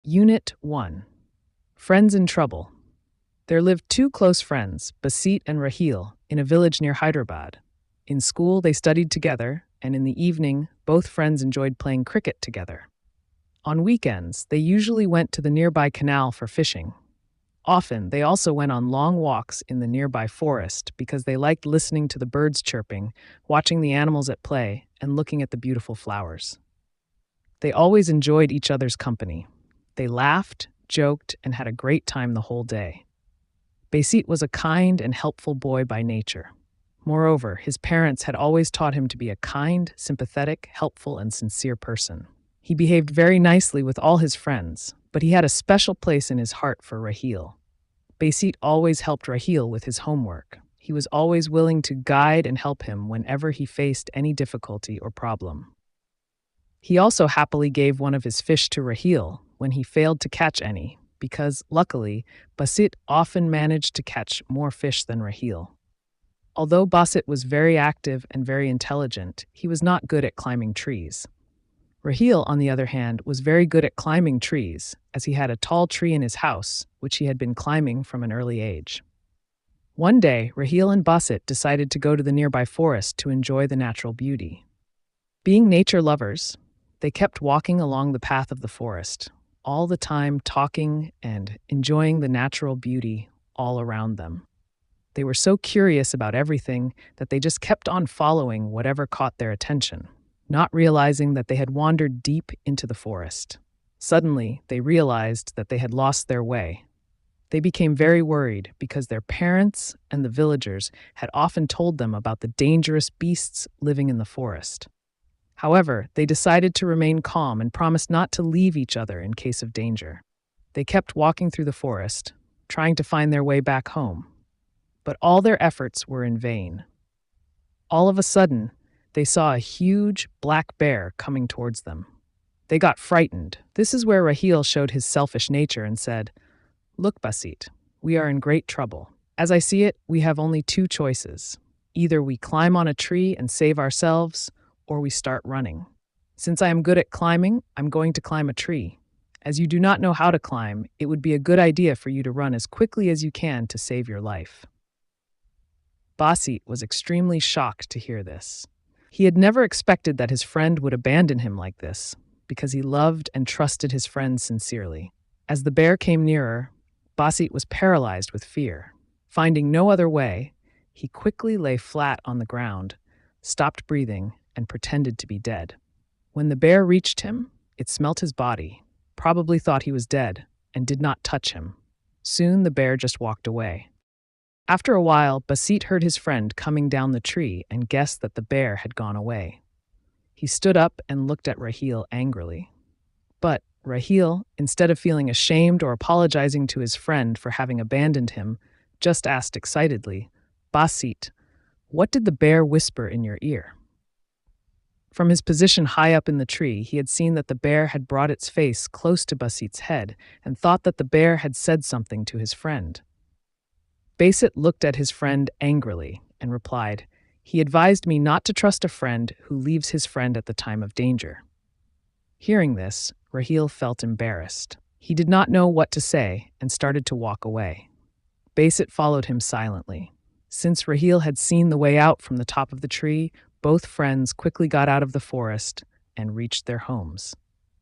Unit 1. Friends in Trouble. There lived two close friends, Basit and Rahil, in a village near Hyderabad. In school, they studied together, and in the evening, both friends enjoyed playing cricket together. On weekends, they usually went to the nearby canal for fishing. Often, they also went on long walks in the nearby forest because they liked listening to the birds chirping, watching the animals at play, and looking at the beautiful flowers. They always enjoyed each other's company. They laughed, joked, and had a great time the whole day. Basit was a kind and helpful boy by nature. Moreover, his parents had always taught him to be a kind, sympathetic, helpful, and sincere person. He behaved very nicely with all his friends, but he had a special place in his heart for Rahil. Basit always helped Rahil with his homework. He was always willing to guide and help him whenever he faced any difficulty or problem. He also happily gave one of his fish to Rahil when he failed to catch any, because, luckily, Basit often managed to catch more fish than Rahil. Although Basit was very active and very intelligent, he was not good at climbing trees. Rahil, on the other hand, was very good at climbing trees, as he had a tall tree in his house, which he had been climbing from an early age. One day, Rahil and Basit decided to go to the nearby forest to enjoy the natural beauty. Being nature lovers, they kept walking along the path of the forest, all the time talking and enjoying the natural beauty all around them. They were so curious about everything that they just kept on following whatever caught their attention, not realizing that they had wandered deep into the forest. Suddenly, they realized that they had lost their way. They became very worried because their parents and the villagers had often told them about the dangerous beasts living in the forest. However, they decided to remain calm and promised not to leave each other in case of danger. They kept walking through the forest, trying to find their way back home. But all their efforts were in vain. All of a sudden, they saw a huge black bear coming towards them. They got frightened. This is where Rahil showed his selfish nature and said, "Look, Basit, we are in great trouble. As I see it, we have only two choices. Either we climb on a tree and save ourselves, or we start running. Since I am good at climbing, I'm going to climb a tree. As you do not know how to climb, it would be a good idea for you to run as quickly as you can to save your life." Basit was extremely shocked to hear this. He had never expected that his friend would abandon him like this, because he loved and trusted his friend sincerely. As the bear came nearer, Basit was paralyzed with fear. Finding no other way, he quickly lay flat on the ground, stopped breathing, and pretended to be dead. When the bear reached him, it smelt his body, probably thought he was dead, and did not touch him. Soon the bear just walked away. After a while, Basit heard his friend coming down the tree and guessed that the bear had gone away. He stood up and looked at Rahil angrily. But Rahil, instead of feeling ashamed or apologizing to his friend for having abandoned him, just asked excitedly, "Basit, what did the bear whisper in your ear?" From his position high up in the tree, he had seen that the bear had brought its face close to Basit's head and thought that the bear had said something to his friend. Basit looked at his friend angrily and replied, "He advised me not to trust a friend who leaves his friend at the time of danger." Hearing this, Rahil felt embarrassed. He did not know what to say and started to walk away. Basit followed him silently. Since Rahil had seen the way out from the top of the tree, both friends quickly got out of the forest and reached their homes.